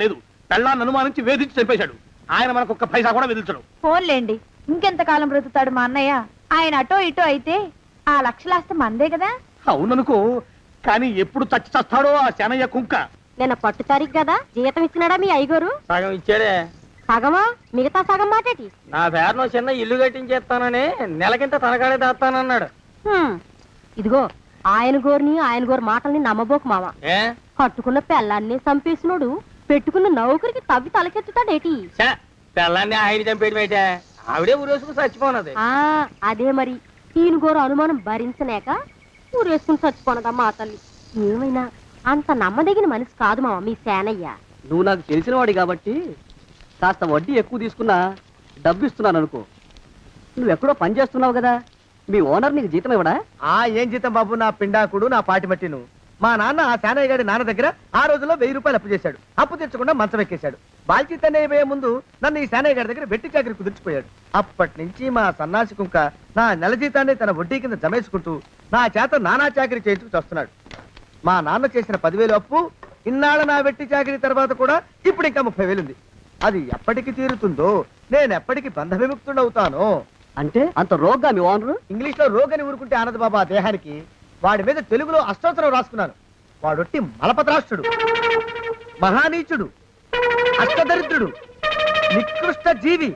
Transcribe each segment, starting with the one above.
లేదు, పెళ్ళాన్ని అనుమానించి వేధించి చంపేశాడు. ఆయన మనకు ఒక్క పైసా కూడా విధించడు. ఫోన్లేండి, ఇంకెంతకాలం బ్రతుకుతాడు మా అన్నయ్య? ఆయన అటో ఇటో అయితే ఆ లక్షలాస్తి మందే కదా. అవుననుకో, కానీ ఎప్పుడు చచ్చి చస్తాడో ఆ శనయ్య కుంక. నిన్న పట్టు తారీఖు కదా, జీతం ఇచ్చినాడా మీ అయ్యగారు? సగం ఇచ్చాడే. సగమా? మిగతా సగం మాటేటి? నా పేరును చిన్న ఇల్లు కట్టించేస్తానని నెలకింత తనకాడే దాస్తానన్నాడు. ఇదిగో ఆయన గోరు మాటల్ని నమ్మబోకు మామ. ఏ కట్టుకున్న పెళ్ళాన్ని చంపేసినోడు పెట్టుకున్న నౌకరికి తవ్వి తలకెత్తుతాడేటి? పిల్లాన్ని ఆయన చంపేయడం ఏంటే? ఆవిడే ఊరేసుకుని చచ్చిపోనది. అదే మరి, ఈయన గోరు అనుమానం భరించలేక ఊరేసుకుని చచ్చిపోనదమ్మా ఆ తల్లి. ఏమైనా అంత నమ్మదగిన మనిషి కాదు మామ మీ సేనయ్య. నువ్వు నాకు తెలిసిన వాడి కాబట్టి కాస్త వడ్డీ ఎక్కువ తీసుకున్నా డబ్బు ఇస్తున్నాను అనుకో. నువ్వెక్కడో పని చేస్తున్నావు కదా, మీ ఓనర్ నీకు జీతం ఇవ్వడా? ఏం జీతం బాబు, నా పిండాకుడు, నా పాటి మట్టిను. మా నాన్న ఆ శానయ్య గారి నాన్న దగ్గర ఆ రోజుల్లో 1000 రూపాయలు అప్పు చేశాడు. అప్పు తెచ్చకుండా మంచం ఎక్కేశాడు. బాల్చితనే అయిపోయే ముందు నన్ను ఈ శానయ్య గారి దగ్గర వెట్టి చాకరి కుదిర్చిపోయాడు. అప్పటి నుంచి మా సన్నాసి కుంక నా నెల జీతాన్ని తన వడ్డీ కింద జమేసుకుంటూ నా చేత నానా చాకరీ చేయించుకు వస్తున్నాడు. మా నాన్న చేసిన 10,000 అప్పు ఇన్నాళ్ళ నా వెట్టి చాకరీ తర్వాత కూడా ఇప్పుడు ఇంకా 30,000 ఉంది. అది ఎప్పటికి తీరుతుందో, నేను ఎప్పటికి బంధ విముక్తుడవుతానో. అంటే అంత రోగ్గా మీ ఓనరు? ఇంగ్లీష్ లో రోగని ఊరుకుంటే ఆనంద్ బాబా దేహానికి. వాడి మీద తెలుగులో అష్టోత్తరం రాసుకున్నాను. వాడొట్టి మలపత్రాష్ట్రుడు, మహానీచుడు, అష్టదరిద్రుడు, నికృష్ట జీవి,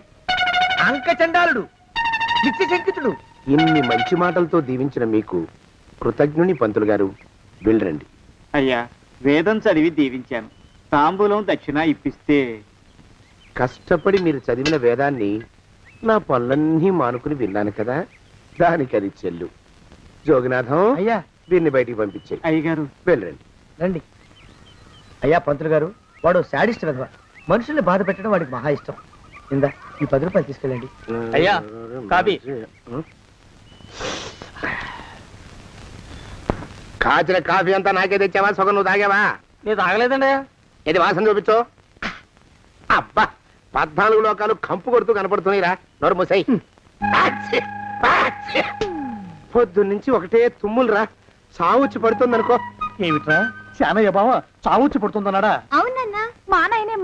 అంకచండాలుడు, నిత్యశంకితుడు. ఇన్ని మంచి మాటలతో దీవించిన మీకు కృతజ్ఞుని పంతులు గారు. వెళ్ళరండి. అయ్యా, వేదం చదివి దీవించాను. తాంబూలం దక్షిణ ఇప్పిస్తే. కష్టపడి మీరు చదివిన వేదాన్ని నా పనులన్నీ మానుకుని విన్నాను కదా, దానికి అది చెల్లు. జోగినాథం, అయ్యా దీన్ని బయటికి పంపించేయి. అయ్యగారు వెళ్ళరండి. రండి. అయ్యా పంతులు గారు, వాడు శాడిస్ట్ విధవ. మనుషుల్ని బాధ పెట్టడం వాడికి మహా ఇష్టం. ఇందా ఈ 10 రూపాయలు తీసుకెళ్ళండి. అయ్యా, కాపీ. కాచిన కాఫీ అంతా నాకే తెచ్చావా? సగం నువ్వు తాగావా? నేను తాగలేదండి. ఇది వాసన చూపించు. అబ్బా, 14 లోకాలు కంపు కొడుతూ కనపడుతున్నాయిరా. నోరు మూసాయి. పొద్దున్నుంచి ఒకటే తుమ్ములురా. సావుచ్చి పడుతుందనుకో. ఏమిట్రా, శానయ్య బావ చావుచ్చి పడుతుందన్నాడా? అవునన్నా, మా నాయనే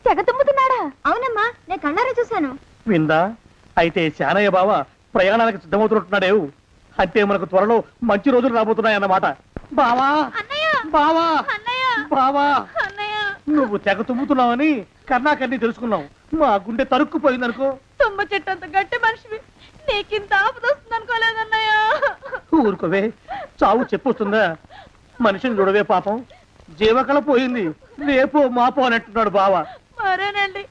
తెగ తుమ్ముతున్నాడా? అవునమ్మా, నేను కళ్ళారా చూశాను. విందా? అయితే శానయ్య బావ ప్రయాణానికి సిద్ధమవుతున్నట్టున్నాడేవు. అంటే మనకు త్వరలో మంచి రోజులు రాబోతున్నాయన్నమాట. బావా, బావా, బావా, నువ్వు తెగ తుమ్ముతున్నావని కర్ణాకర్ణి తెలుసుకున్నావు. మా గుండె తరుక్కుపోయిందనుకో. తుమ్మ చెట్టు అంత గట్టి మనిషివి, నీకింత ఆపదొస్తుంది అనుకోలేదన్నయ్య. ఊరుకోవే, చావు చెప్పొస్తుందా? మనిషిని చూడవే పాపం, జీవకళ పోయింది. రేపో మాపో అన్నట్టున్నాడు బావ. మరేనండి,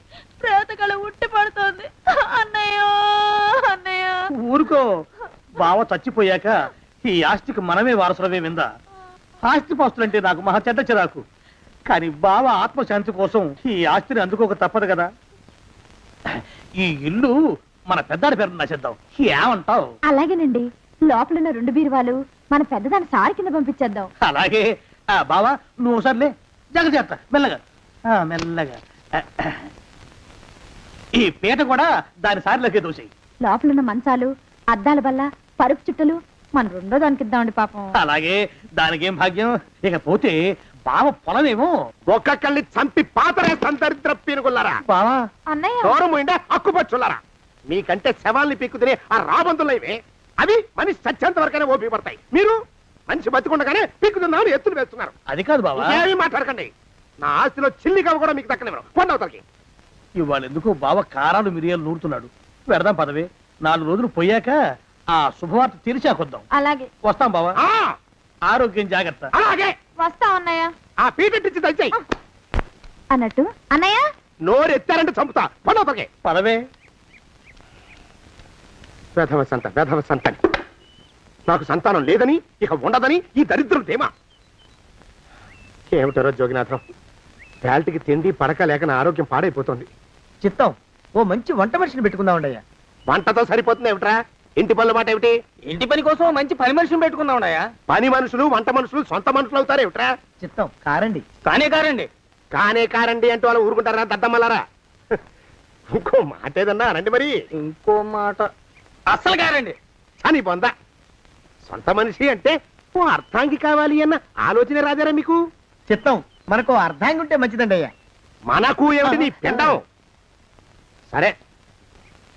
ప్రేతకళ ఉట్టి పడుతోంది అన్నయ్య. అన్నయ్య ఊరుకో, బావ చచ్చిపోయాక ఈ ఆస్తికి మనమే వారసులమే. విందా? ఆస్తి పాస్తులంటే నాకు మహా చెడ్డ చిరాకు. కానీ బావ ఆత్మశాంతి కోసం ఈ ఆస్తిని అందుకోక తప్పదు కదా. ఈ ఇల్లు మన పెద్దాడి పేరు నచ్చేద్దాం. ఏమంటావు? అలాగేనండి, లోపలున్న 2 బీరువాలు మన పెద్దదాన్ని సారి కింద పంపించేద్దాం. అలాగే. బావా, నువ్వు సర్లే, జాగ్రత్త, మెల్లగా మెల్లగా. ఈ పీట కూడా దాని సారిలోకి దోసేయి. లోపలున్న మంచాలు, అద్దాల బల్ల, పరుపు చుట్టలు మన 2వ దానికి ఇద్దామండి పాపం. అలాగే, దానికేం భాగ్యం. ఇకపోతే బావ పొలమేమో ఒక్కొక్కల్ని చంపి పాతరే సంతరిద్ర పీనుకున్నారా. బావా, అన్నయ్య దూరం ఉండే అక్కుపచ్చులారా. మీకంటే శవాల్ని పీక్కుతినే ఆ రాబందులైవే. అవి మనిషి చచ్చేంత వరకనే ఓపి పడతాయి. మీరు మనిషి బతికుండగానే పీక్కుతున్నామని ఎత్తులు వేస్తున్నారు. అది కాదు బావా. ఏమీ మాట్లాడకండి. నా ఆస్తిలో చిల్లిగా కూడా మీకు దక్కనివ్వరు. కొండవతలకి. ఇవాళ ఎందుకో బావ కారాలు మిరియాలు నూరుతున్నాడు. పెడదాం పదవే. 4 రోజులు పోయాక ఆ శుభవార్త తీర్చాకొద్దాం. అలాగే. వస్తాం బావా. ఆరోగ్యం జాగ్రత్త. అలాగే. వస్తాం అన్నయ్య. ఆ పీటెట్టించి దయచేయి. అన్నట్టు అన్నయ్య, నోరు ఎత్తారంటే చంపుతా. కొండవతలకి. పదవే. వేధవ సంతానం. నాకు సంతానం లేదని, ఇక ఉండదని ఈ దరిద్రం ధీమా. ఏమిటారో జోగినాథం, వేల్టికి తిండి పడక లేక నా ఆరోగ్యం పాడైపోతుంది. చిత్తం, ఓ మంచి వంట మనిషిని పెట్టుకుందామండి అయ్యా. వంటతో సరిపోతుంది ఏమిట్రా? ఇంటి పనుల మాట ఏమిటి? ఇంటి పని కోసం మంచి పని మనిషిని పెట్టుకున్నావున్నాయా? పని మనుషులు, వంట మనుషులు సొంత మనుషులు అవుతారు ఏమిట్రా? చిత్తం, కారండి. కారండి. కారండి అంటూ వాళ్ళు ఊరుకుంటారా దద్దమ్మలారా? ఇంకో మాట ఏదన్నా రండి మరి. ఇంకో మాట అస్సలు కారండి. అని పొందా. సొంత మనిషి అంటే ఓ అర్థాంగి కావాలి అన్న ఆలోచన రాజారా మీకు? చిత్తం, మనకు అర్ధాంగి ఉంటే మంచిదండి అయ్యా. మనకు ఏమిటి నీ పిండం? సరే,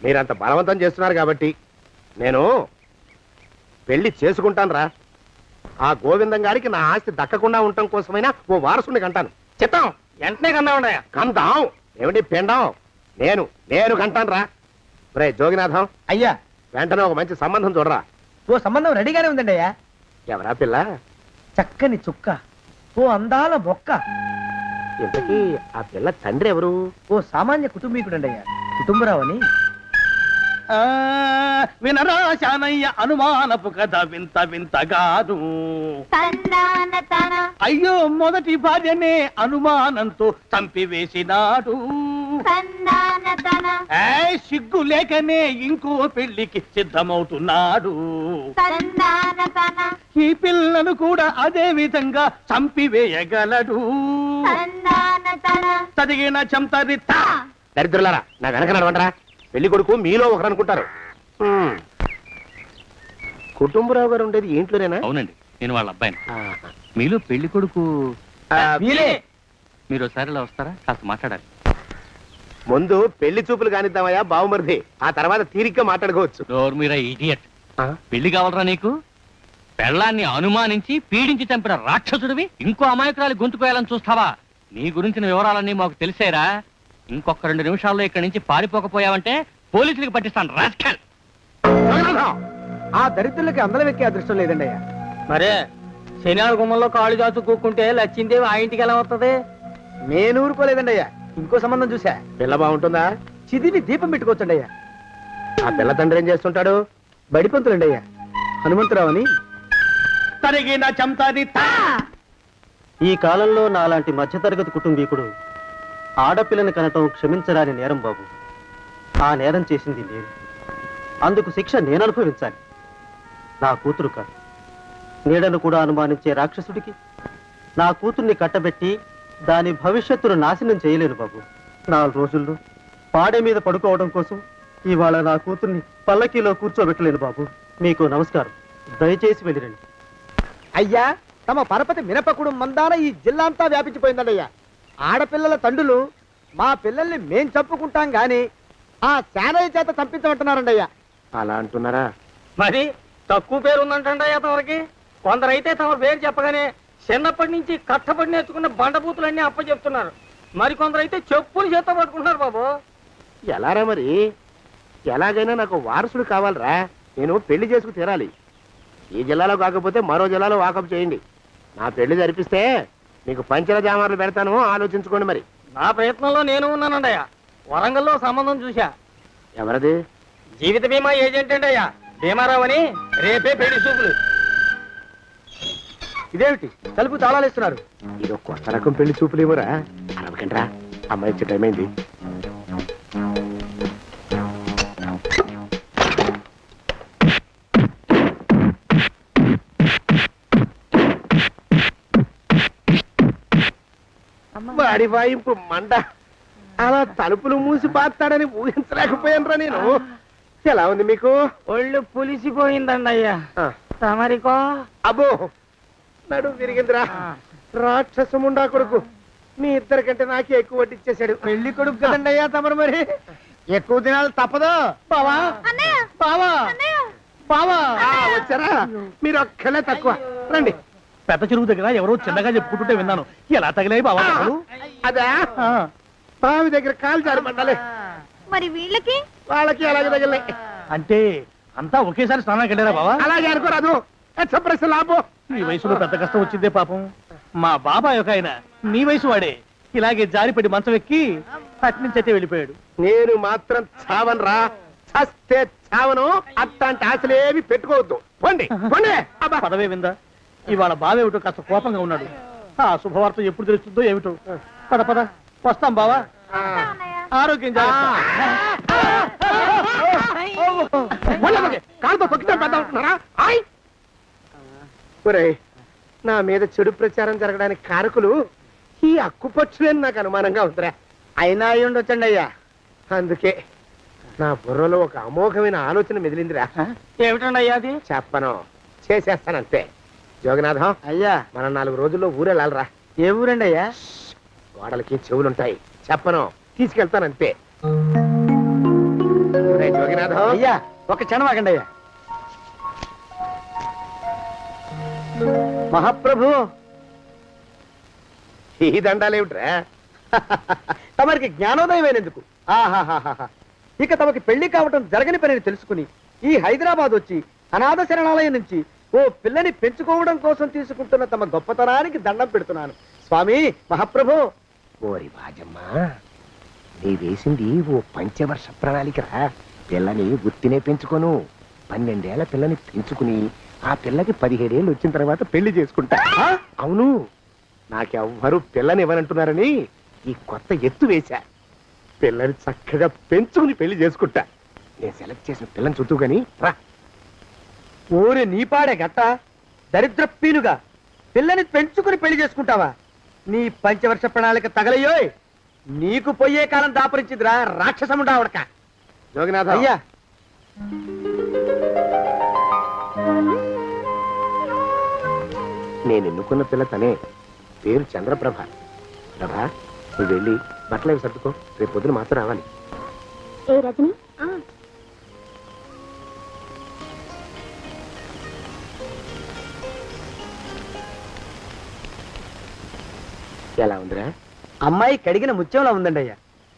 మీరంత బలవంతం చేస్తున్నారు కాబట్టి నేను పెళ్లి చేసుకుంటాను రా. ఆ గోవిందం గారికి నా ఆస్తి దక్కకుండా ఉండటం కోసమైనా ఓ వారసుని కంటాను. చిత్తం వెంటనే కన్నా ఉండయా. కందాం ఏమిటి పిండం? నేను కంటాను రా. రే జోగినాథం, అయ్యా, వెంటనే ఒక మంచి సంబంధం చూడరా. ఓ సంబంధం రెడీగానే ఉందండి అయ్యా. ఎవరా పిల్ల? చక్కని చుక్క, ఓ అందాల బొక్క, ఇంతకీ ఆ పిల్ల తండ్రి ఎవరు? ఓ సామాన్య కుటుంబీకుడండి అయ్యా, కుటుంబరావు అని. వినరా శానయ్య అనుమానపు కథ వింత వింతగాదు. అయ్యో మొదటి భార్యనే అనుమానంతో చంపివేసినాడు. సిగ్గు లేకనే ఇంకో పెళ్లికి సిద్ధమవుతున్నాడు. ఈ పిల్లను కూడా అదే విధంగా చంపివేయగలడు. చదివిన చంతరిత. దరిద్రులారా, నా వెనక నడవంటరా. పెళ్లి కొడుకు మీలో ఒకరు అనుకుంటారు. కుటుంబరావు గారు ఉండేది ఏంట్లోనేనా? అవునండి, నేను వాళ్ళ అబ్బాయిని. ఆహా. మీలో పెళ్లి కొడుకు మీరే. మీరు ఒకసారి ఇలా వస్తారా? కాస్త మాట్లాడాలి. ముందు పెళ్లి చూపులు కానిద్దామయ్యా బావుమరిది, ఆ తర్వాత తీరిగ్గా మాట్లాడుకోవచ్చు. డోర్ మీరా ఇడియట్. పెళ్లి కావాలరా నీకు? పెళ్ళాన్ని అనుమానించి పీడించి చంపిన రాక్షసుడివి ఇంకో అమాయకురాలి గొంతుకోయాలని చూస్తావా? నీ గురించిన వివరాలన్నీ మాకు తెలిసేరా. ఇంకొక 2 నిమిషాల్లో ఇక్కడి నుంచి పారిపోకపోయావంటే పోలీసులకు పట్టిస్తాను. రాస్కల్. ఆ దరిద్రులకి అందలం ఎక్కే అదృష్టం లేదండి అయ్యా. మరే శనివారం గుమ్మంలో కాళ్ళు చాచు కూకుంటే లచ్చిందేవి ఆ ఇంటికి ఎలా వస్తుంది? నేను ఊరుకోలేదండి అయ్యా, ఇంకో సంబంధం చూసా. పిల్ల బాగుంటుందా? చిదివి దీపం పెట్టుకోవచ్చండి అయ్యా. ఆ పిల్ల తండ్రి ఏం చేస్తుంటాడు? బడిపంతులండి అయ్యా, హనుమంతరావు అని. తరిగిన చంతరిత. ఈ కాలంలో నాలాంటి మధ్యతరగతి కుటుంబీకుడు ఆడపిల్లని కనటం క్షమించరాని నేరం బాబు. ఆ నేరం చేసింది నేను, అందుకు శిక్ష నేను అనుభవించాలి. నా కూతురు కాదు, నీడను కూడా అనుమానించే రాక్షసుడికి నా కూతుర్ని కట్టబెట్టి దాని భవిష్యత్తును నాశనం చేయలేను బాబు. 4 రోజుల్లో పాడే మీద పడుకోవడం కోసం ఇవాళ నా కూతుర్ని పల్లకీలో కూర్చోబెట్టలేను బాబు. మీకు నమస్కారం, దయచేసి వెళ్ళిరండి. అయ్యా, తమ పరపతి మినపకుడు మందాన ఈ జిల్లా అంతా వ్యాపించిపోయిందండి అయ్యా. ఆడపిల్లల తండ్రులు మా పిల్లల్ని మేం చంపుకుంటాం గాని ఆ శానయ్య చేత చంపించమంటున్నారండి అయ్యా. అలా అంటున్నారా? మరి తక్కువ పేరు ఉందంటండయ్యా తమరికి. కొందరైతే తమ పేరు చెప్పగానే చిన్నప్పటి నుంచి కట్టబడి నేర్చుకున్న బండబూతులన్నీ అప్పచెప్తున్నారు. మరి కొందరైతే చెప్పులు చేత పట్టుకుంటున్నారు బాబు. ఎలారా మరి? ఎలాగైనా నాకు వారసుడు కావాలరా. నేను పెళ్లి చేసుకు తీరాలి. ఈ జిల్లాలో కాకపోతే మరో జిల్లాలో వాకప్ చేయండి. నా పెళ్లి జరిపిస్తే మీకు పంచల జామార్లు పెడతాను, ఆలోచించుకోండి. మరి నా ప్రయత్నంలో నేను ఉన్నానండయ్యా. వరంగల్లో సంబంధం చూశా. ఎవరది? జీవిత బీమా ఏజెంట్ అండి అయ్యా, భీమారావు అని. రేపే పెళ్లి చూపులు. ఇదేమిటి తలుపు తాళాలేస్తున్నారు? ఇది కొత్త రకం పెళ్లి చూపులేమోరా. అరవకండ్రా, అమ్మాయి వచ్చే టైం అయింది. వాడి వాయింపు మంట. అలా తలుపులు మూసి పాతాడని ఊహించలేకపోయానురా నేను. ఎలా ఉంది మీకు? ఒళ్ళు పులిసిపోయిందండి అయ్యా. తమరికో? అబ్బో, నడు విరిగిందిరా. రాక్షసముండా కొడుకు మీ ఇద్దరికంటే నాకే ఎక్కువ వడ్డిచ్చేశాడు. పెళ్లి కొడుకు కదండి అయ్యా తమరు, మరి ఎక్కువ దినాలు తప్పదు. బావా బావా బావా. వచ్చారా? మీరు ఒక్కలే తక్కువ. రండి. పెద్ద చెరువు దగ్గర ఎవరో చిన్నగా చెప్పుకుంటుంటే విన్నాను. ఎలా తగిలాయి బావా అసలు? అదా బావి దగ్గర కాలు జారి పడ్డాలి. మరి వీళ్ళకి? వాళ్ళకి అలాగే తగిలినాయి. అంటే అంతా ఒకేసారి స్నానానికి వెళ్ళారా బావా? అలాగే అనుకోరాదు. ప్రశ్న లాభం. ఈ వయసులో పెద్ద కష్టం వచ్చిందే పాపం. మా బాబాయ్ ఒక ఆయన నీ వయసు వాడే ఇలాగే జారిపడి మంచం ఎక్కి అట్నుంచి అయితే వెళ్ళిపోయాడు. నేను మాత్రం చావను రా. చస్తే చావను. అట్లాంటి ఆశలేవి పెట్టుకోవద్దు. పోండి పోండి. అబ్బా. పదవే విందా, ఇవాళ బావేమిటో కాస్త కోపంగా ఉన్నాడు. ఆ శుభవార్త ఎప్పుడు తెలుస్తుందో ఏమిటో. పద పద, వస్తాం బావా. ఆరోగ్యం జాగ్రత్త. కాలుతో తొక్కితే పెద్ద ఉంటున్నారా? ఒరేయ్, నా మీద చెడు ప్రచారం జరగడానికి కారకులు ఈ అక్కుపక్షులని నాకు అనుమానంగా ఉందిరా. అయినా అయి ఉండొచ్చండి అయ్యా. అందుకే నా బుర్రలో ఒక అమోఘమైన ఆలోచన మెదిలిందిరా. ఏమిటండి అయ్యా అది? చెప్పను, చేసేస్తానంతే. జోగనాథం అయ్యా, మనం 4 రోజుల్లో ఊరెళ్ళాలరా. ఏ ఊరండి అయ్యా? గోడలకి చెవులుంటాయి చెప్పను తీసుకెళ్తానంతే ఒరేయ్ జోగినాథం, అయ్యా ఒక క్షణం ఆగండి అయ్యా. మహాప్రభు ఈ దండాలేమిట్రా? తమరికి జ్ఞానోదయమైనందుకు ఆహాహాహా. ఇక తమకి పెళ్లి కావటం జరగని పనిని తెలుసుకుని ఈ హైదరాబాద్ వచ్చి అనాథ శరణాలయం నుంచి ఓ పిల్లని పెంచుకోవడం కోసం తీసుకుంటున్న తమ గొప్పతనానికి దండం పెడుతున్నాను స్వామి మహాప్రభు. ఓరి బాజమ్మ, నీ వేసింది ఓ పంచవర్ష ప్రణాళికరా. పిల్లని గుర్తినే పెంచుకోను, 12 ఏళ్ల పిల్లని పెంచుకుని ఆ పిల్లకి 17 ఏళ్ళు వచ్చిన తర్వాత పెళ్లి చేసుకుంటా. ఆ? అవును, నాకెవ్వరూ పిల్లని ఇవ్వనంటున్నారని ఈ కొత్త ఎత్తు వేశా. పిల్లని చక్కగా పెంచుకుని పెళ్లి చేసుకుంటా. నేను సెలెక్ట్ చేసిన పిల్లని చుట్టూ గాని రా. ఓరి నీపాడే గట్ట దరిద్ర పీనుగా పిల్లని పెంచుకుని పెళ్లి చేసుకుంటావా? నీ పంచవర్ష ప్రణాళిక తగలయ్యోయ్. నీకు పోయే కాలం దాపరించిందిరా రాక్షసముడా ఉడక. జోగినాథ అయ్యా నేను ఎన్నుకున్న పిల్ల తనే, పేరు చంద్రప్రభ. ప్రభ, నువ్వు వెళ్ళి బట్టలు అవి సర్దుకో, రేపు పొద్దున మాత్రం రావాలి. ఏ రజని ఎలా ఉందిరా? అమ్మాయి కడిగిన ముత్యంలా ఉందండి అయ్యా.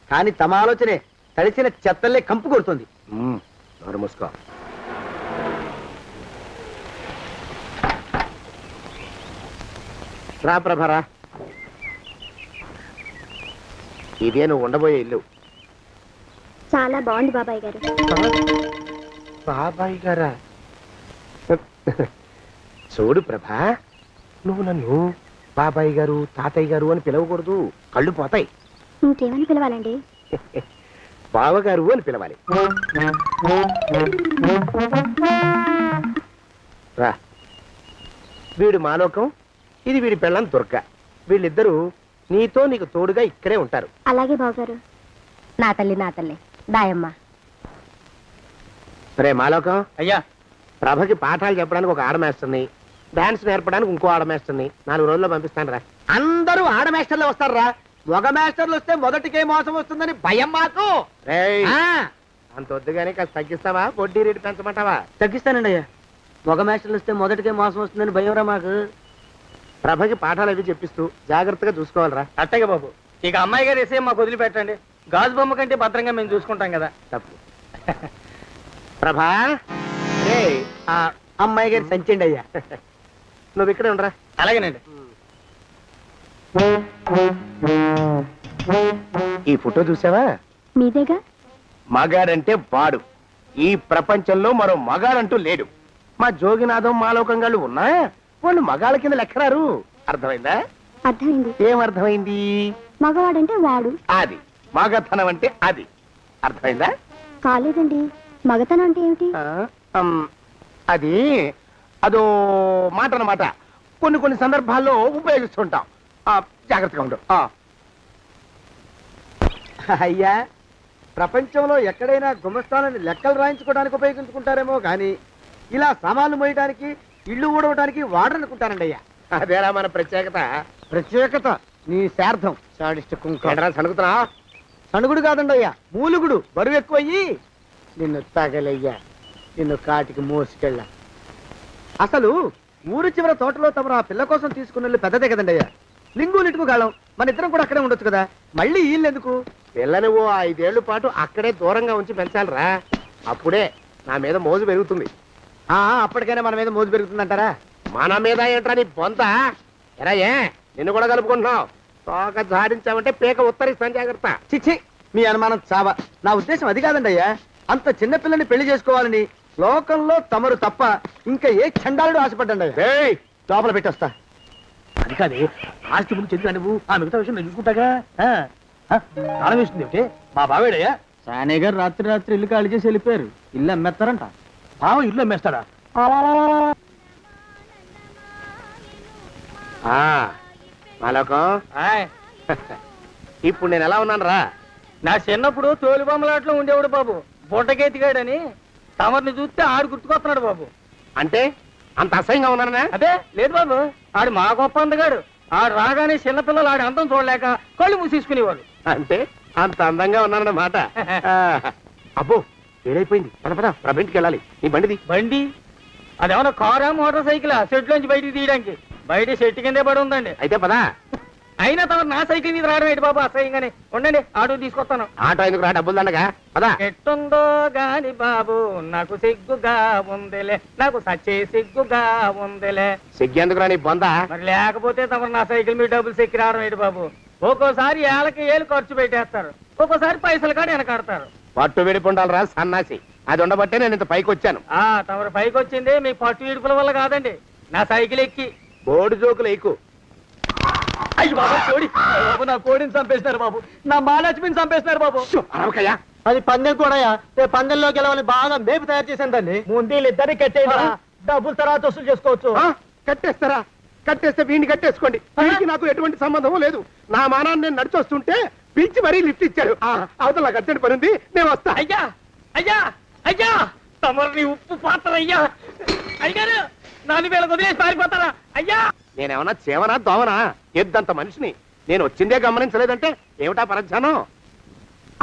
కానీ తమ ఆలోచనే తడిసిన చెత్తల్లే కంపు కొడుతుంది. నోరు మూసుకో. రా ప్రభరా, ఇదే నువ్వు ఉండబోయే ఇల్లు. చాలా బాగుంది బాబాయ్ గారు. బాబాయ్ గారా? చూడు ప్రభా, నువ్వు నన్ను బాబాయ్ గారు తాతయ్య గారు అని పిలవకూడదు, కళ్ళు పోతాయి. ఇంకేమని పిలవాలండి? బావగారు అని పిలవాలి. రా, వీడు మాలోకం, ఇది వీడి పెళ్ళాం దుర్గ. వీళ్ళిద్దరూ నీతో నీకు తోడుగా ఇక్కడే ఉంటారు. అలాగే బావగారు. నా తల్లి దాయమ్మ. రే మాలోకం, అయ్యా ప్రభకి పాఠాలు చెప్పడానికి ఒక ఆడమేస్టర్ని, డాన్స్ నేర్పడానికి ఇంకో ఆడమేస్టర్ని 4 రోజుల్లో పంపిస్తాను రా. అందరూ ఆడ మాస్టర్లు వస్తారా? మగ మాస్టర్లు వస్తే మొదటికే మోసం వస్తుందని భయం మాకు. రేయ్, ఆ, అంత వద్దుగానే కాస్త తగ్గిస్తావా? వడ్డీ రేటు పెంచమంటావా? తగ్గిస్తానండి అయ్యా. మగ మాస్టర్లు వస్తే మొదటికే మోసం వస్తుందని భయం రా మాకు. ప్రభకి పాఠాలు అవి చెప్పిస్తూ జాగ్రత్తగా చూసుకోవాలరా. అట్టగే బాబు, ఇక అమ్మాయి గారు వేసే మాకు వదిలిపెట్టండి. గాజు బొమ్మ కంటే భద్రంగా మేము చూసుకుంటాం కదా. తప్పు. ప్రభా, రే, ఆ అమ్మాయి గారి సంచండి అయ్యా. నువ్వు ఇక్కడే ఉండరా. అలాగేనండి. ఈ ఫోటో చూసావా? మీదేగా. మగాడంటే వాడు. ఈ ప్రపంచంలో మరో మగాడంటూ లేడు. మా జోగినాథం మాలోకంగాళ్ళు ఉన్నా వాళ్ళు మగాళ్ళ కింద లెక్కరారు. అర్థమైందా? అర్థమైంది. ఏం అర్థమైంది? మగవాడంటే వాడు. అది మగతనం అంటే అది. అర్థమైందా? కాలేదండి. మగతనం అంటే ఏమిటి? అది అదో మాట అన్నమాట. కొన్ని సందర్భాల్లో ఉపయోగిస్తుంటాం. జాగ్రత్తగా ఉండు. అయ్యా, ప్రపంచంలో ఎక్కడైనా గుమస్తాలని లెక్కలు రాయించుకోవడానికి ఉపయోగించుకుంటారేమో కానీ ఇలా సామాన్లు మోయడానికి ఇల్లు ఊడవడానికి వాడరనుకుంటానండి అయ్యా. అదేరా మన ప్రత్యేకత. ప్రత్యేకత నీ శార్థం సాడిస్ట్ కుంక. ఏంట్రా సణుకుతున్నా? సణుగుడు కాదండి అయ్యా, మూలుగుడు. బరువు ఎక్కువయ్యి నిన్ను తగలయ్యా, నిన్ను కాటికి మోసుకెళ్ళ. అసలు ఊరు చివర తోటలో తమరు ఆ పిల్ల కోసం తీసుకున్న పెద్దదే కదండి అయ్యా. లింగు నిటుకు గాలం, మన ఇద్దరం కూడా అక్కడే ఉండొచ్చు కదా. మళ్ళీ వీళ్ళు ఎందుకు? పిల్లని ఓ 5 ఏళ్ల పాటు అక్కడే దూరంగా ఉంచి పెంచాలిరా. అప్పుడే నా మీద మోజు పెరుగుతుంది. అప్పటికైనా మన మీద మోజు పెరుగుతుందంటారా? మన మీద ఏంట్రా నీ బొంత? ఎరా, ఏ నిన్ను కూడా కలుపుకుంటున్నావు? తోక జాడించావంటే పీక ఉత్తరిస్తాను, జాగ్రత్త. చిచ్చి, మీ అనుమానం చావా. నా ఉద్దేశం అది కాదండి అయ్యా. అంత చిన్న పిల్లని పెళ్లి చేసుకోవాలని లోకంలో తమరు తప్ప ఇంకా ఏ చండాలుడు ఆశపడ్డండి అయ్యా. ఏయ్, లోపల పెట్టొస్తా. అది కాదే, ఆస్తి ముందు చెందుగా నువ్వు ఆ మిగతా విషయం నేను చూసుకుంటాగా. తాళం వేస్తుంది ఏమిటి? మా బావేడయ్యా. సానే గారు రాత్రి ఇల్లు ఖాళీ చేసి వెళ్ళిపోయారు. ఇల్లు అమ్మేస్తారంట. బావ ఇల్లు అమ్మేస్తాడా? మాలోకం, ఆయ్, ఇప్పుడు నేను ఎలా ఉన్నాను రా? నా చిన్నప్పుడు తోలు బొమ్మలాట్లో ఉండేవాడు బాబు, బుట్టకెత్తిగాడని. తమరిని చూస్తే ఆడు గుర్తుకొస్తున్నాడు బాబు. అంటే అంత అసహ్యంగా ఉన్నానా? అదే లేదు బాబు, ఆడు మా గొప్ప అందగాడు. ఆడు రాగానే చిన్నపిల్లలు ఆడి అందం చూడలేక కళ్ళు మూసేసుకునేవాళ్ళు. అంటే అంత అందంగా ఉన్నానన్నమాట. ఆ, అబ్బో ఏడైపోయింది. పద పద ప్రభింటికి వెళ్ళాలి. నీ బండిది. బండి అదేమన్నా కారా మోటార్ సైకిల్ సెట్ లోంచి బయటికి తీయడానికి? బయట చెట్టు కిందే పడి ఉందండి. అయితే పదా. అయినా తమ నా సైకిల్ మీద రావడం ఏంటి బాబు అసహ్యంగానే. ఉండండి ఆటో తీసుకొస్తాను. ఆటో ఎందుకు రా, డబ్బులు దండగా. పదా. ఎట్టుందో గాని బాబు నాకు సిగ్గుగా ఉందిలే, నాకు సచ్చే సిగ్గుగా ఉందిలే. సిగ్గెందుకు రా నీ బొందా. మరి లేకపోతే తమ నా సైకిల్ మీద డబ్బులు సెక్కి రావడం ఏంటి బాబు? ఒక్కోసారి ఏళ్ళకి ఏళ్ళు ఖర్చు పెట్టేస్తారు, ఒక్కోసారి పైసలు కాడ వెనకాడతారు. పట్టు విడిపుండాలి రా సన్నాసి. అది ఉండబట్టే నేను ఇంత పైకి వచ్చాను. తమరు పైకి వచ్చింది మీ పట్టు ఇడుపుల వల్ల కాదండి, నా సైకిల్ ఎక్కి. బోర్డు జోకులు ఎక్కువ. అయ్యి బాబు కోడి, బాబు నా కోడిని చంపేసినారు బాబు, నా మహాలక్ష్మిని చంపేసినారు బాబు. అరవకయ్యా. అది పందెం కూడా పందెంలో గెలవని బాగా మేపు తయారు చేశాను దాన్ని. ముందు వీళ్ళిద్దరిని కట్టేయరా, డబ్బులు తర్వాత వసూలు చేసుకోవచ్చు. కట్టేస్తారా? కట్టేస్తే వీడిని కట్టేసుకోండి. వీడికి నాకు ఎటువంటి సంబంధం లేదు. నా మానాన్ని నేను నడిచొస్తుంటే పిలిచి మరీ లిఫ్ట్ ఇచ్చాడు. అవతల నాకు అర్జెంట్ పని ఉంది, నేను వస్తా. అయ్యా అయ్యా అయ్యా, తమరిని ఉప్పు పాత్ర అయ్యా. అయ్యారు నాలుగు వేల వదిలేసి పారిపోతారా అయ్యా? నేనేమన్నా చేవనా దోవనా? ఎద్దంత మనిషిని. నేను వచ్చిందే గమనించలేదంటే ఏమిటా పరధ్యానం?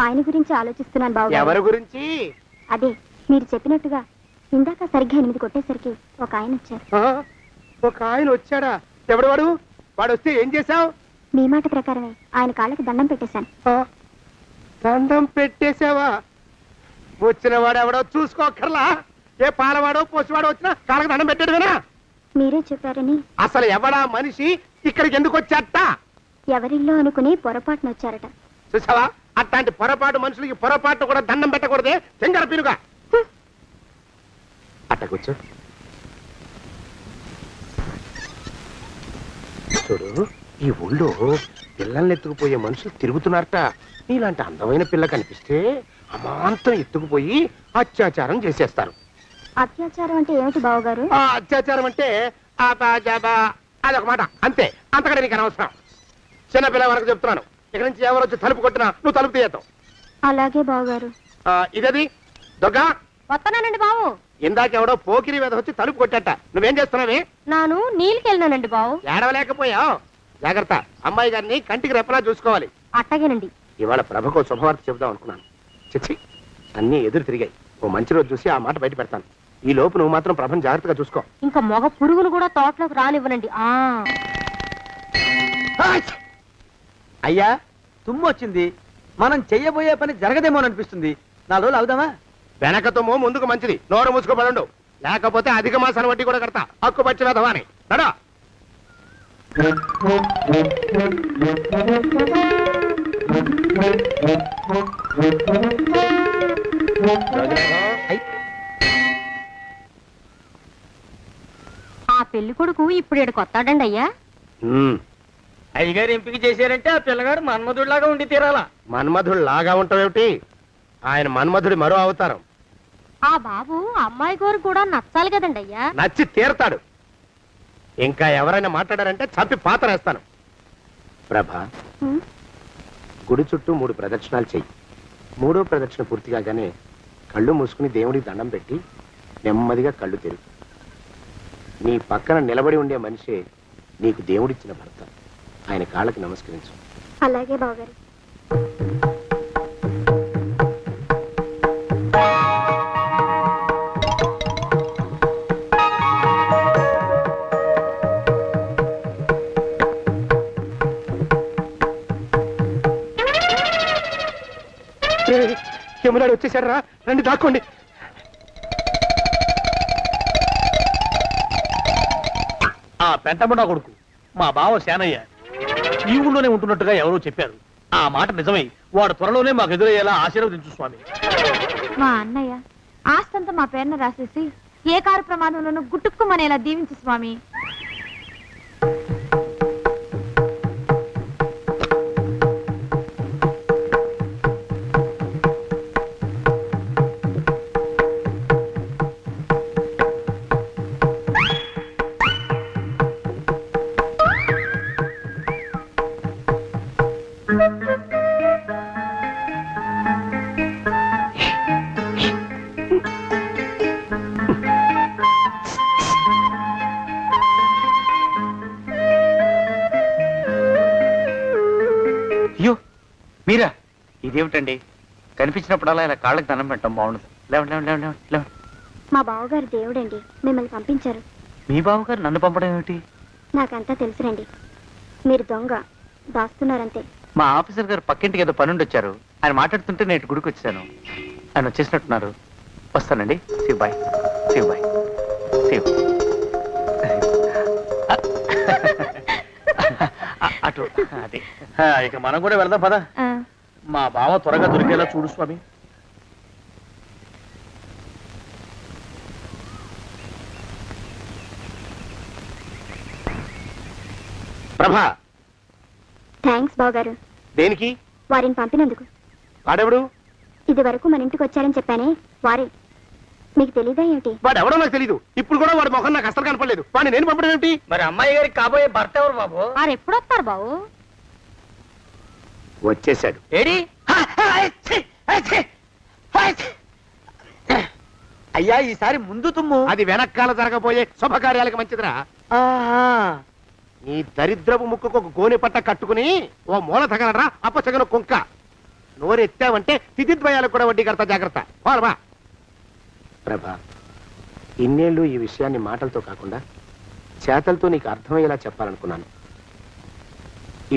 ఆయన గురించి ఆలోచిస్తున్నాను బాబు. ఎవరి గురించి? అదే మీరు చెప్పినట్టుగా ఇందాక సరిగ్గా 8 కొట్టేసరికి ఒక ఆయన వచ్చారు. ఒక ఆయన వచ్చాడా? ఎవడు వాడు? వాడు వస్తే ఏం చేశావు? మీ మాట ప్రకారమే ఆయన కాళ్ళకి దండం పెట్టేశాను. దండం పెట్టేశావా? వచ్చిన వాడు ఎవడో చూసుకోకర్లా. ఏ పాలవాడో పోసివాడో వచ్చినా కాళ్ళకి దండం పెట్టాడువేనా? మీరే చెప్పారని. అసలు ఎవడా మనిషి? ఇక్కడికి ఎందుకు వచ్చాట? ఎవరిల్లో అనుకుని పొరపాటున వచ్చారట. చూసావా, అట్లాంటి పొరపాటు మనుషులకి పొరపాటు కూడా దండం పెట్టకూడదే. తెంగర పినుగా అట్ట కూర్చో. చూడు, ఈ ఊళ్ళో పిల్లల్ని ఎత్తుకుపోయే మనుషులు తిరుగుతున్నారట. నీలాంటి అందమైన పిల్ల కనిపిస్తే అమాంతం ఎత్తుకుపోయి అత్యాచారం చేసేస్తారు. అత్యాచారం అంటే ఏమిటి బావగారు? ఆ అత్యాచారం అంటే అదొక మాట అంతే. అంతకంటే నీకు అనవసరం. చిన్నపిల్ల వరకు చెప్తున్నాను. ఇక్కడి నుంచి ఎవరు వచ్చి తలుపు కొట్టినా నువ్వు తలుపు తీయతావు. అలాగే బావగారు. ఇదది దొంగ. వస్తున్నానండి బావు. ఇందాకెవడో పోకిరి మీద వచ్చి తలుపు కొట్టట. నువ్వేం చేస్తున్నావే? నాను నీళ్ళకెళ్ళినానండి బావు. ఏడవలేకపోయావు. జాగ్రత్త, అమ్మాయి గారిని కంటికి రెప్పలా చూసుకోవాలి. అట్టగేనండి. ఇవాళ ప్రభకు శుభవార్త చెబుదాం అనుకున్నాను. చిచ్చి, అన్నీ ఎదురు తిరిగాయి. ఓ మంచి రోజు చూసి ఆ మాట బయట పెడతాను. ఈ లోపు నువ్వు మాత్రం ప్రభను జాగ్రత్తగా చూసుకో. ఇంకా మగ పురుగును కూడా తోటలోకి రానివ్వనండి. అయ్యా తుమ్ము వచ్చింది. మనం చెయ్యబోయే పని జరగదేమోననిపిస్తుంది. 4 రోజులు అవుదామా? వెనకతోమో ముందుకు మంచిది. నోరు మూసుకోబడండు, లేకపోతే అధిక మాసాల వడ్డీ కూడా కడతా. హక్కు పచ్చి వేదవాని నడా. ఆ పెళ్లి కొడుకు ఇప్పుడు ఇక్కడికి వస్తాడండి అయ్యా. అయ్యగారు ఎంపిక చేశారంటే ఆ పిల్లగాడు మన్మధుడిలాగా ఉండి తీరాలా. మన్మధుడు లాగా ఉంటావేమిటి? ఆయన మన్మధుడి మరో అవతారం. ఆ బాబు అమ్మాయి గారు కూడా నచ్చాలి కదండి అయ్యా. నచ్చి తీరతాడు. ఇంకా ఎవరైనా మాట్లాడారంటే చంపి పాతరేస్తాను. ప్రభా, గుడి చుట్టూ 3 ప్రదక్షిణాలు చెయ్యి. 3వ ప్రదక్షిణ పూర్తి కాగానే కళ్ళు మూసుకుని దేవుడికి దండం పెట్టి నెమ్మదిగా కళ్ళు తెరుగు. నీ పక్కన నిలబడి ఉండే మనిషే నీకు దేవుడిచ్చిన భర్త. ఆయన కాళ్ళకి నమస్కరించు. అలాగే బావగారు. యమునాడు వచ్చేసాడు రా, రండి దాక్కోండి. ఆ పెంటముడా కొడుకు మా బావ శానయ్య ఈ ఊళ్ళోనే ఉంటున్నట్టుగా ఎవరో చెప్పారు. ఆ మాట నిజమై వాడు త్వరలోనే మాకు ఎదురయ్యేలా ఆశీర్వదించు స్వామి. మా అన్నయ్య ఆస్తంతా మా పేరున రాసేసి ఏ కారు ప్రమాదంలోనూ గుట్టుక్కుమనేలా దీవించు స్వామి. ఇదేమిటండి కనిపించినప్పుడల్లా ఇలా కాళ్ళకి దండం పెట్టడం బాగుండదు. లేవండి లేవండి లేవండి లేవండి లేవండి. మా బావగారు దేవుడండి, మిమ్మల్ని పంపించారు. మీ బావగారు నన్ను పంపడం ఏమిటి? నాకంతా తెలుసురండి. మీరు దొంగ, దాస్తున్నారంతే. మా ఆఫీసర్ గారు పక్కింటికి ఏదో పనుండి వచ్చారు. ఆయన మాట్లాడుతుంటే నేను గుడికి వచ్చాను. ఆయన వచ్చేసినట్టున్నారు. వస్తానండి. శివ్ బాయ్. శివ్ బాయ్. శివ్. అటు అదే. ఇక మనం కూడా వెళ్దాం పద. మా బావ త్వరగా దొరికేలా చూడు స్వామి. ప్రభా, థ్యాంక్స్ బావగారు, దేనికి? వారిని పంపినందుకు. వాడెవడు? ఇది వరకు మన ఇంటికి వచ్చారని చెప్పానే, వారే. మీకు తెలీదా ఏమిటి? వాడెవడో నాకు తెలీదు. ఇప్పుడు కూడా వాడి ముఖం నాకు అసలు కనపడలేదు. వాడిని నేను పంపడం ఏమిటి? మరి అమ్మాయి గారికి కాబోయే భర్త ఎవరు బాబు? వారు ఎప్పుడు వస్తారు బాబు? వచ్చేసాడు. ఏడి? అయ్యా ఈసారి ముందు తుమ్ము. అది వెనకాల జరగబోయే శుభకార్యాలకు మంచిదిరా. నీ దరిద్రపు ముక్కుకు ఒక గోనె పట్ట కట్టుకుని ఓ మూల తగలరా అప్పచగన కుంక. నోరెత్తావంటే తిథిద్వయాలకు కూడా వడ్డీ కడతా, జాగ్రత్త. పోరమా ప్రభా, ఇన్నేళ్ళు ఈ విషయాన్ని మాటలతో కాకుండా చేతలతో నీకు అర్థమయ్యేలా చెప్పాలనుకున్నాను.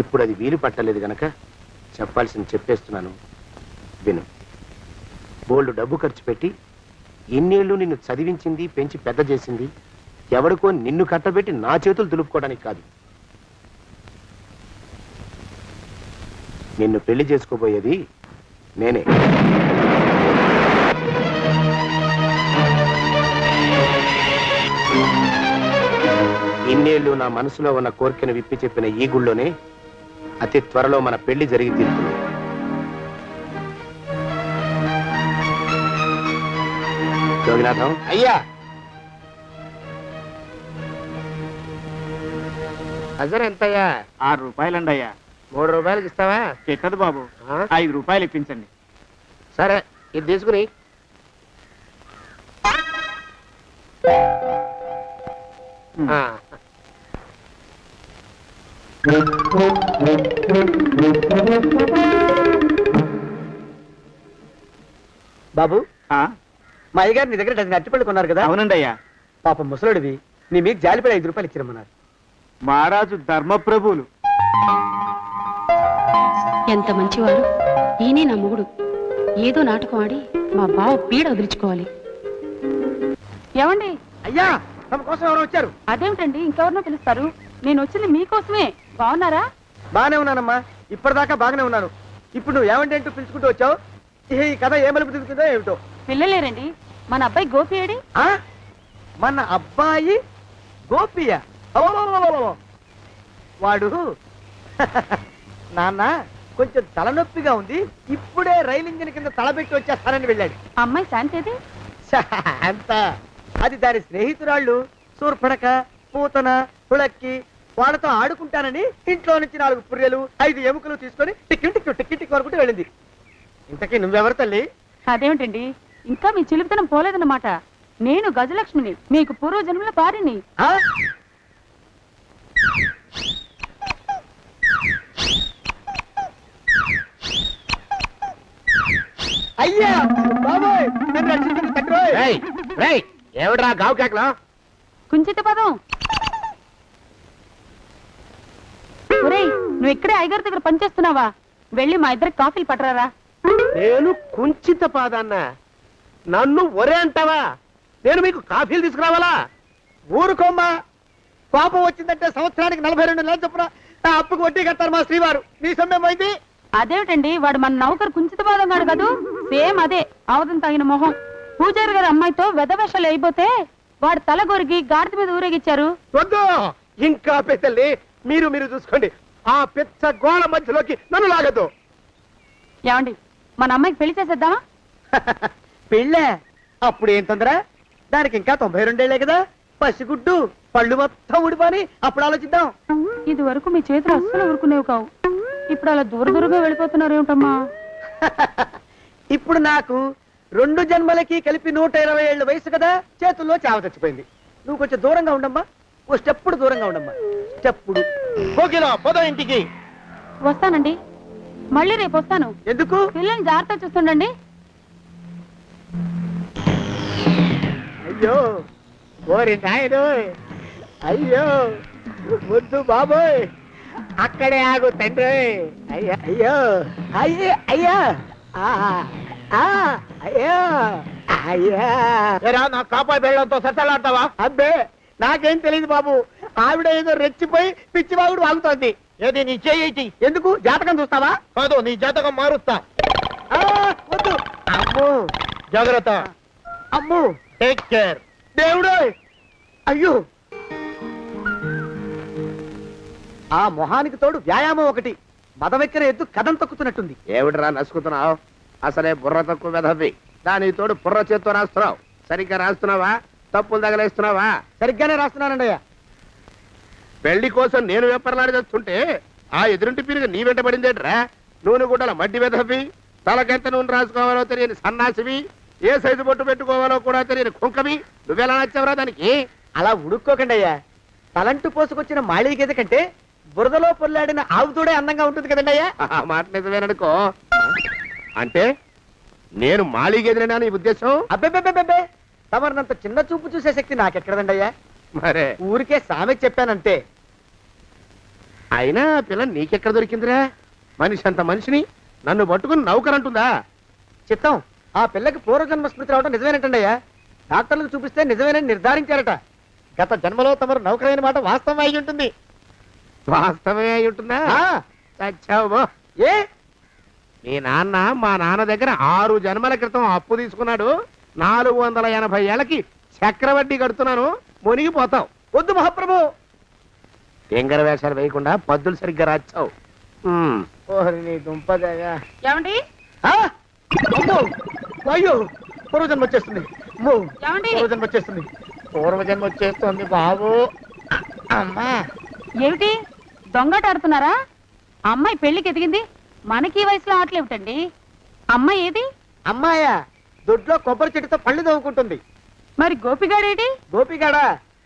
ఇప్పుడు అది వీలు పట్టలేదు గనక చెప్పాల్సింది చెప్పేస్తున్నాను, విను. బోల్డ్ డబ్బు ఖర్చు పెట్టి ఇన్నేళ్ళు నిన్ను చదివించింది, పెంచి పెద్ద చేసింది ఎవడికో నిన్ను కట్టబెట్టి నా చేతులు దులుపుకోవడానికి కాదు. నిన్ను పెళ్లి చేసుకోబోయేది నేనే. ఇన్నేళ్ళు నా మనసులో ఉన్న కోరికను విప్పి చెప్పిన ఈ గుళ్ళోనే అతి త్వరలో మన పెళ్లి జరిగి తీరుతుంది. జోగినాథం అయ్యా, హజర్ ఎంతయ్యా? 6 రూపాయలండి అయ్యా. 3 రూపాయలకి ఇస్తావా? ఎక్కదు బాబు, 5 రూపాయలు ఇప్పించండి. సరే, ఇది తీసుకుని. బాబు, ఆ, మా అయ్యగారు నీ దగ్గర డజన్ అరటిపళ్ళు కొన్నారు కదా? అవునండి అయ్యా. పాపం ముసలుడివి, నీ మీకు జాలిపడి 5 రూపాయలు ఇచ్చిరమ్మన్నారు. మహారాజు ధర్మప్రభువులు. ఎంత మంచివాడు ఈయనే నా మొగుడు. ఏదో నాటకం ఆడి మా బావ పీడ వదిలించుకోవాలి. ఏమండి? అయ్యా, తమ కోసం ఎవరు వచ్చారు? అదేమిటండి, ఇంకెవరినో పిలుస్తారు? నేను వచ్చింది మీకోసమే. బాగున్నారా? బాగానే ఉన్నానమ్మా, ఇప్పటిదాకా బాగానే ఉన్నాను. ఇప్పుడు నువ్వు ఏమంటే అంటూ పిలుచుకుంటూ వచ్చావు. ఈ కథ ఏ మలుపు తిరుగుతుందో ఏమిటో. పిల్లలేరండి. మన అబ్బాయి గోపి ఏడి? ఆ? మన అబ్బాయి గోపియ? అబ్బబ్బబ్బబ్బబ్బ. వాడు నాన్న కొంచెం తలనొప్పిగా ఉంది, ఇప్పుడే రైలు ఇంజిన్ కింద తలబెట్టి వచ్చేస్తానని వెళ్ళాడు. అమ్మాయి శాంతేది? అంత అది దాని స్నేహితురాళ్ళు సూర్పడక, పూతన, పుళక్కి వాళ్ళతో ఆడుకుంటానని ఇంట్లో నుంచి 4 పుర్రెలు 5 ఎముకలు తీసుకొని టిక్కి టిక్కి టిక్కి టిక్కి వరకు వెళ్ళింది. ఇంతకీ నువ్వెవరు తల్లి? అదేమిటండి, ఇంకా మీ చిలుపుతనం పోలేదన్నమాట. నేను గజలక్ష్మిని, మీకు పూర్వజన్మల భార్యని. ఆ? అయ్యా బాబోయ్, నన్ను రక్షించండి తండ్రోయ్. ఏమిట్రా గావు కేకలో? కుంచిత పదం. ఒరేయ్, నువ్వు ఇక్కడే అయ్యగారి దగ్గర పనిచేస్తున్నావా? వెళ్ళి మా ఇద్దరికి కాఫీలు పట్టరారా. నేను కుంచిత పాదాన్న, నన్ను ఒరే అంటావా? నేను మీకు కాఫీలు తీసుకురావాలా? ఊరుకోమ్మా, పాపం వచ్చిందంటే సంవత్సరానికి 42 నెలలు చొప్పున ఆ అప్పుకు వడ్డీ కట్టారు మా శ్రీవారు. నీ సొమ్మేం పోయింది? అదేమిటండి, వాడు మన నౌకరు కుంచిత పాదం కాడు కదూ. సేమ్ అదే, ఆవదం తాగిన మొహం. పూజారి గారి అమ్మాయితో వెధవేషాలు అయిపోతే వాడు తల గొరిగి గాడిద మీద ఊరేగిచ్చారు. వద్దు, ఇంకా పెద్దల్ని మీరు చూసుకోండి. ఆ పెద్ద గోళ మధ్యలోకి నన్ను లాగద్దు. ఏమండి, మన అమ్మాయికి పెళ్లి చేసేద్దామా? పెళ్ళే? అప్పుడు ఏం తొందర? దానికి ఇంకా 92 కదా. పసిగుడ్డు పళ్ళు మొత్తం ఊడిపోని అప్పుడు ఆలోచిద్దాం. ఇది వరకు మీ చేతులు అస్సలు ఊరుకునేవి కావు. ఇప్పుడు అలా దూరంగా వెళ్ళిపోతున్నారు ఏమిటమ్మా? ఇప్పుడు నాకు 2 జన్మలకి కలిపి 120 ఏళ్ళ వయసు కదా, చేతుల్లో చావ చచ్చిపోయింది. నువ్వు కొంచెం దూరంగా ఉండమ్మా, ఓ స్టెప్పుడు దూరంగా ఉండమ్మా. స్టెప్పుడు. కోకిల పొద ఇంటికి. వస్తానండి. మళ్ళీ రేపు వస్తాను. ఎందుకు? పిల్లల్ని జాగ్రత్త చూస్తుండండి. అయ్యో ఓరి నాయను, అయ్యో ముద్దు బాబోయ్, అక్కడే ఆగు తండ్రి. అయ్యో అయ్యో అయ్యో అయ్యా అయ్యో అయ్యా. నా కాపాయి బెళ్ళంతో సత్తలాడతావా? అబ్బే నాకేం తెలియదు బాబు, ఆవిడ ఏదో రెచ్చిపోయి పిచ్చి బాగుడు వాగుతోంది. ఏది నీ చేయి? ఎందుకు? జాతకం చూస్తావా? కాదు, నీ జాతకం మారుస్తా. వద్దు. అమ్మో జాగ్రత్త. అమ్మో టేక్ కేర్. దేవుడు అయ్యో, ఆ మొహానికి తోడు వ్యాయామం ఒకటి, మదవెక్కిన ఎద్దు కథం తొక్కుతున్నట్టుంది. ఏమిటిరా నసుకుతున్నావు? అసలే బుర్ర తక్కువ వెధవి, దాని తోడు బుర్ర చేత్తో రాస్తున్నావు. సరిగ్గా రాస్తున్నావా? తప్పులు తగలేస్తున్నావా? సరిగ్గానే రాస్తున్నానండి అయ్యా. పెళ్లి కోసం నేను వెప్పర్లాడి చేస్తుంటే ఆ ఎదురింటి పీరుగా నీ వెంట పడిందేట్రా? నూనె గుడ్డల మడ్డి వెధవి, తలకెంత నూనె రాసుకోవాలో తెలియని సన్నాసివి, ఏ సైజు బొట్టు పెట్టుకోవాలో కూడా తెలియని కుంకమి, నువ్వెలా నచ్చావురా దానికి? అలా ఉడుక్కోకండి అయ్యా. తలంటు పోసుకొచ్చిన మాళీ గేదె కంటే బురదలో పొల్లాడిన ఆవు తోడే అందంగా ఉంటుంది కదండి అయ్యా. ఆ మాట నిజమేననుకో. అంటే నేను మాళీగెదిరినా నీ ఉద్దేశం? అబ్బెబ్బెబ్బెబ్బే, తమరినంత చిన్న చూపు చూసే శక్తి నాకెక్కడదండి అయ్యా. మరే ఊరికే సామె చెప్పానంతే. అయినా పిల్ల నీకెక్కడ దొరికిందిరా? మనిషి అంత మనిషిని నన్ను పట్టుకుని నౌకరంటుందా? చిత్తం, ఆ పిల్లకి పూర్వజన్మ స్మృతి రావడం నిజమేనటండి అయ్యా. డాక్టర్లకు చూపిస్తే నిజమేనని నిర్ధారించారట. గత జన్మలో తమరు నౌకరైన మాట వాస్తవం అయి ఉంటుంది. వాస్తవమే అయి ఉంటుందా? చచ్చావు. ఏ మీ నాన్న మా నాన్న దగ్గర 6 జన్మల క్రితం అప్పు తీసుకున్నాడు. 480 ఏళ్ళకి చక్రవడ్డీ కడుతున్నాను, మునిగిపోతావు. వద్దు మహాప్రభు. ఎంగర వేషాలు వేయకుండా పద్దులు సరిగ్గా రాచావు. ఓహరి నీ దుంపదగా. ఏమండి? అమ్మో అయ్యో, పూర్వజన్మ వచ్చేస్తుంది. అమ్మో, ఏమండి? పూర్వజన్మ వచ్చేస్తుంది. పూర్వజన్మ వచ్చేస్తుంది బాబు. అమ్మా, ఏమిటి దొంగట ఆడుతున్నారా? అమ్మాయి పెళ్లికి ఎదిగింది, మనకి ఈ వయసులో ఆటలేమిటండి? అమ్మాయి ఏది? అమ్మాయా దొడ్లో కొబ్బరి చెట్టుతో పళ్ళు తవ్వుకుంటుంది. మరి గోపిగాడేటి? గోపిగాడ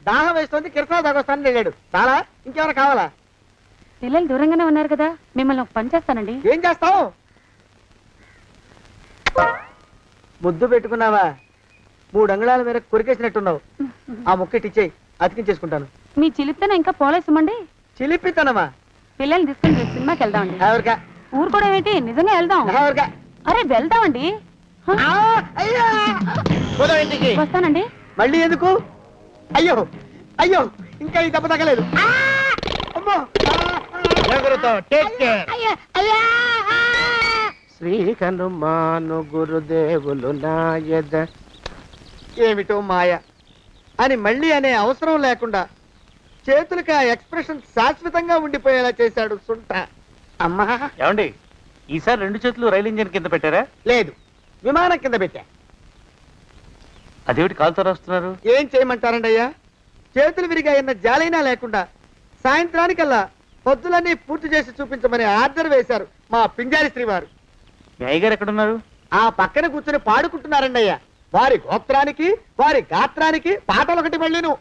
దాహం వేస్తుంది, కిరసా దాగొస్తాను లేడు. చాలా ఇంకేమైనా కావాలా? పిల్లలు దూరంగానే ఉన్నారు కదా, మిమ్మల్ని ఒక పని చేస్తానండి. ఏం చేస్తావు? ముద్దు పెట్టుకున్నావా? 3 అంగుళాల మేర కొరికేసినట్టున్నావు. ఆ ముక్కటిచ్చేయి, అతికించేసుకుంటాను. మీ చిలిపితేనే ఇంకా పోలేసమండి. చిలిపితనమా? పిల్లల్ని తీసుకుని రేపు సినిమాకి వెళ్దామండి. ఎవరికా? ఊరు కూడా ఏంటి, నిజంగా వెళ్దాం. ఎవరికా? అరే వెళ్దామండి. వస్తానండి. మళ్ళీ ఎందుకు? అయ్యో అయ్యో, ఇంకా ఈ దెబ్బ తగ్గలేదు. శ్రీకనుమాను గురుదేవులు నాయద. ఏమిటో మాయ అని మళ్ళీ అనే అవసరం లేకుండా చేతులకి ఆ ఎక్స్ప్రెషన్ శాశ్వతంగా ఉండిపోయేలా చేశాడు సుంట. అమ్మా, ఏమండి ఈసారి 2 చేతులు రైలు ఇంజిన్ కింద పెట్టారా? లేదు, విమానం కింద పెట్టా. అదేమిటి కాలుతో రాస్తున్నారు? ఏం చేయమంటారండి అయ్యా? చేతులు విరిగాయన్న జాలైనా లేకుండా సాయంత్రానికల్లా పొద్దులన్నీ పూర్తి చేసి చూపించమని ఆర్డర్ వేశారు మా పింజారి శ్రీ వారు. మీ అయ్యగారు ఎక్కడున్నారు? ఆ పక్కన కూర్చొని పాడుకుంటున్నారండి అయ్యా. వారి గోత్రానికి వారి గాత్రానికి పాటలు ఒకటి మళ్ళీను.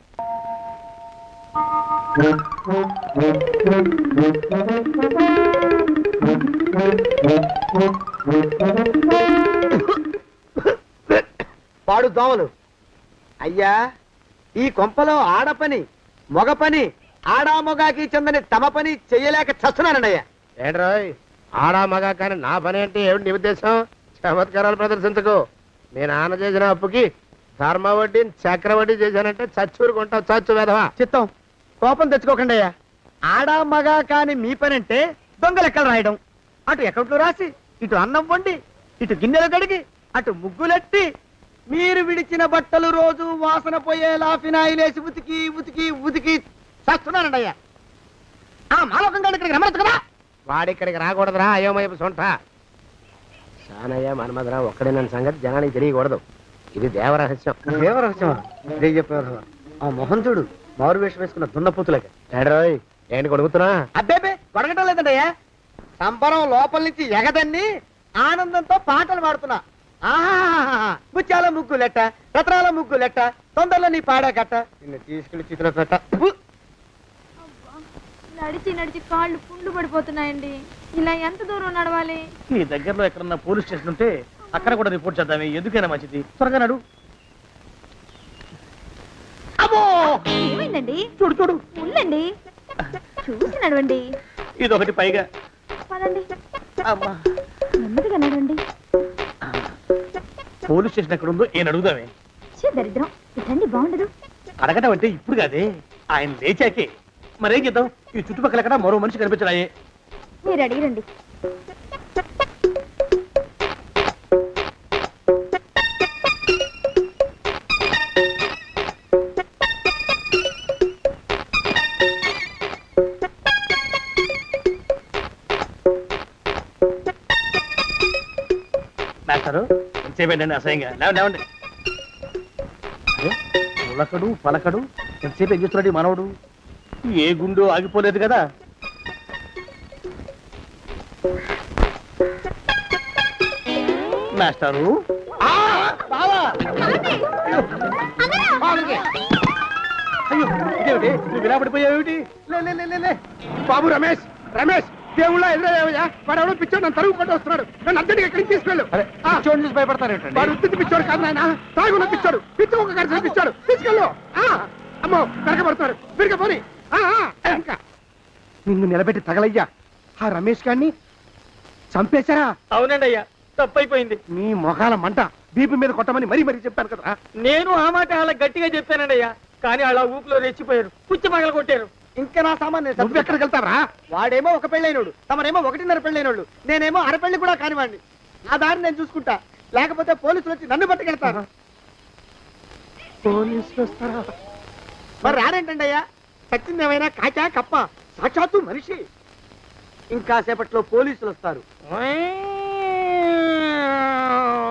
పాడు దోమలు. అయ్యా, ఈ కొంపలో ఆడ పని మొగ పని, ఆడా మొగాకి చెందని తమ పని చెయ్యలేక చస్తున్నానండయ్యా. ఏంట్రోయ్, ఆడా మగా కానీ నా పని అంటే ఏమిటి నీ ఉద్దేశం? చమత్కారాలు ప్రదర్శించకు. మీ నాన్న చేసిన అప్పుకి ధర్మ వడ్డీ చక్రవడ్డీ చేశానంటే చచ్చూరుకుంటావు. చచ్చు వేధవా. చిత్తం, కోపం తెచ్చుకోకండి అయ్యా. ఆడా మగా కాని మీ పని అంటే దొంగ లెక్కలు రాయడం. అటు అకౌంట్లో రాసి, ఇటు అన్నం వండి, ఇటు గిన్నెలు కడిగి, అటు ముగ్గులెట్టి, మీరు విడిచిన బట్టలు రోజు వాసన పోయేలా ఫినాయిలేసి ఉతికి ఉతికి ఉతికి చేస్తున్నానండి అయ్యా. ఆ మాలోకం గారు ఇక్కడికి రమ్మచ్చు కదా. వాడిక్కడికి రాకూడదురా అయోమయపు సొంట. సానయ్య మన్మధరా ఒక్కడే నన్ను సంగతి జనానికి తెలియకూడదు. ఇది దేవరహస్యం. దేవరహస్యమా? ఇదే చెప్పారు. ఆ మొహం చూడు, మారు వేషం వేసుకున్న దున్నపోతులకి. ఏడ్రోయ్, ఏంటి కొడుకుతున్నా? అబ్బేబే, కొడగటం లేదండయ్యా. సంబరం లోపల నుంచి ఎగదన్ని ఆనందంతో పాటలు పాడుతున్నా. ఆహా, ముత్యాల ముగ్గు లెట్ట, రత్నాల ముగ్గు లెట్ట, తొందరలో నీ పాడా కట్ట, నిన్ను తీసుకెళ్లి చేతిలో పెట్ట. నడిచి నడిచి కాళ్ళు పుండ్లు పడిపోతున్నాయండి. ఇలా ఎంత దూరం నడవాలి? ఈ దగ్గరలో ఎక్కడన్నా పోలీస్ స్టేషన్ ఉంటే అక్కడ కూడా రిపోర్ట్ చేద్దామే, ఎందుకైనా మంచిది. త్వరగా నడు. అమ్మో! ఏమైందండి? చూడు చూడు, ఉండండి, చూసి నడవండి. ఇదొకటి పైగా. పదండి, అమ్మా, నెమ్మదిగా నడవండి. పోలీస్ స్టేషన్ ఎక్కడ ఉందో ఏం అడుగుదామే. ఛీ, దరిద్రం, ఇటండి బాగుండదు. అడగటం అంటే ఇప్పుడు కాదే, ఆయన లేచాకే. మరేం చేద్దాం, ఈ చుట్టుపక్కల ఎక్కడ మరో మనిషి కనిపించడాయే. మీరు అడిగిరండి. మాస్టారు ఎంతసేపేంటండి అసహ్యంగా? లేవండి లేవండి. అరే, ఉలకడు పలకడు, ఎంతసేపు ఏం చేస్తున్నాడు ఈ మనవడు? ఏ గుండు ఆగిపోలేదు కదా. మాస్టారు, అయ్యో ఇదేమిటి, నువ్వు విరాపడిపోయావేమిటి? లే లే, లే, లే, లే. బాబు రమేష్, రమేష్ దేవుళ్ళ ఎదురయ్యా, వాడు ఎవడో పిచ్చోడు నన్ను తరుగు కొట్టి వస్తున్నాడు. నన్ను అద్దెకి ఎక్కడికి తీసుకెళ్ళు. పిచ్చోడిని చూసి భయపడతారేంటండి? వాడు ఉత్తి పిచ్చోడు కాదు నాయన, తాగున్న పిచ్చోడు, పిచ్చి ఒక కలిసి పిచ్చాడు. తీసుకెళ్ళు. అమ్మో కరకబడుతున్నాడు, విరిగా పోని. ఇంకా నిన్ను నిలబెట్టి తగలయ్యా. ఆ రమేష్ గారిని చంపేశారా? అవునండి అయ్యా, తప్పైపోయింది. మీ మొఖాల మంట, బీపీ మీద కొట్టమని మరీ మరీ చెప్పాను కదా. నేను ఆ మాట అలా గట్టిగా చెప్పానండి అయ్యా, కానీ అలా ఊపిలో రెచ్చిపోయారు, పుచ్చి పగల కొట్టారు. ఇంకా నా సామాన్ నువ్వు ఎక్కడికి వెళ్తావరా? వాడేమో ఒక పెళ్ళైనోడు, తమరేమో 1.5 పెళ్ళైనోళ్ళు, నేనేమో అరపెళ్ళి కూడా కానివ్వండి. నా దారి నేను చూసుకుంటా, లేకపోతే పోలీసులు వచ్చి నన్ను పట్టుకెళ్తారు. పోలీసులు వస్తారా? మరి రారేంటండి అయ్యా, సచ్చింది ఏమైనా కాచా కప్ప, సాక్షాత్తు మనిషి. ఇంకా సేపట్లో పోలీసులు వస్తారు,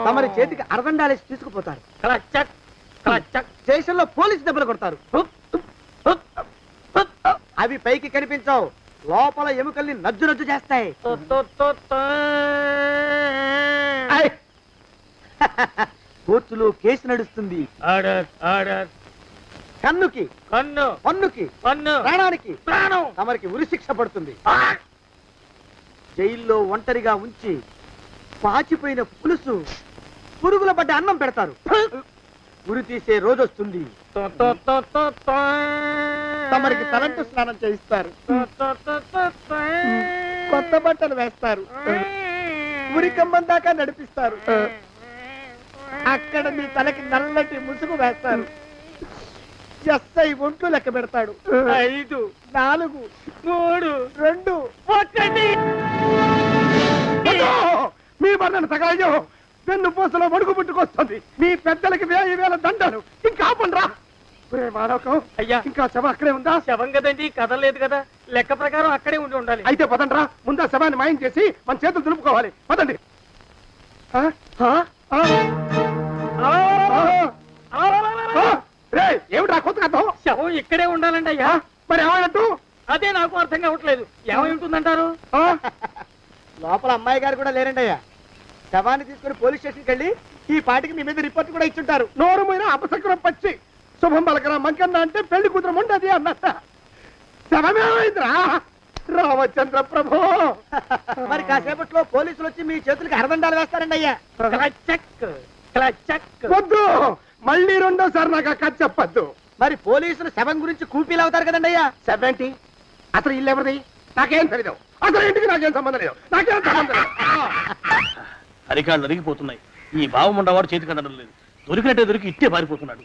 తమరి చేతికి అరదండాలేసి తీసుకుపోతారు. క్లచక్, క్లచక్. స్టేషన్ లో పోలీసు దెబ్బలు కొడతారు. అవి పైకి కనిపించవు, లోపల ఎముకల్ని నజ్జు నజ్జు చేస్తాయి. కోర్టులో కేసు నడుస్తుంది. Order, order. కన్నుకి కన్ను, పన్నుకి పన్ను, ప్రాణానికి ప్రాణం. తమరికి ఉరి శిక్ష పడుతుంది. జైల్లో ఒంటరిగా ఉంచి పాచిపోయిన పులుసు, పురుగుల పడ్డ అన్నం పెడతారు. ఉరి తీసే రోజు వస్తుంది, తమరికి తలంటు స్నానం చేయిస్తారు, కొత్త బట్టలు వేస్తారు, ఉరి కంబం దాకా నడిపిస్తారు. అక్కడ మీ తలకి నల్లటి ముసుగు వేస్తారు. ఎస్ఐ ఒంట్లు లెక్క పెడతాడు. 5, 4, 3, 2, 1. మీ బంధన తగలయ్యో, పెన్ను పూసలో మడుగు పుట్టుకొస్తుంది. మీ పెద్దలకి 1000 దండలు. ఇంకా ఆపండ్రా. మానవకం అయ్యా, ఇంకా శవం అక్కడే ఉందా? శవం కదండి, కదలేదు కదా, లెక్క ప్రకారం అక్కడే ఉండి ఉండాలి. అయితే పదండ్రా, ముందా శవాన్ని మాయం చేసి మన చేతులు దులుపుకోవాలి. పదండి. ఏమిటా కొత్త కథం? శవం ఇక్కడే ఉండాలండి అయ్యా. మరి ఏమన్నట్టు? అదే నాకు అర్థం కావట్లేదు. ఏమై ఉంటుందంటారు? లోపల అమ్మాయి గారు కూడా లేరండి అయ్యా. శవాన్ని తీసుకుని పోలీస్ స్టేషన్కి వెళ్ళి ఈ పాటికి మీ మీద రిపోర్ట్ కూడా ఇచ్చుంటారు. నోరు మీద అపశకురం పచ్చి శుభం పలకరా మంకన్న అంటే పెళ్లి కూతురు ఉండదు అన్నట్ట. శవమేమైందిరా? రామచంద్ర ప్రభు. మరి కాసేపట్లో పోలీసులు వచ్చి మీ చేతులకి అరదండాలు వేస్తారండి అయ్యా. క్లచక్, క్లచక్. వద్దు, మళ్ళీ రెండోసారి నాకు ఆ కథ చెప్పద్దు. మరి పోలీసులు శవం గురించి కూపీలు అవుతారు కదండి అయ్యా. 70 అసలు ఇల్లు ఎవరిది? నాకేం తెలీదు. అసలు ఇంటికి నాకేం సంబంధం లేదు. నాకేం సంబంధం లేదు. అరికాళ్ళు అరిగిపోతున్నాయి. ఈ భావం ఉండవాడు చేతికి అందడం లేదు. దొరికినట్టే దొరికి ఇట్టే పారిపోతున్నాడు.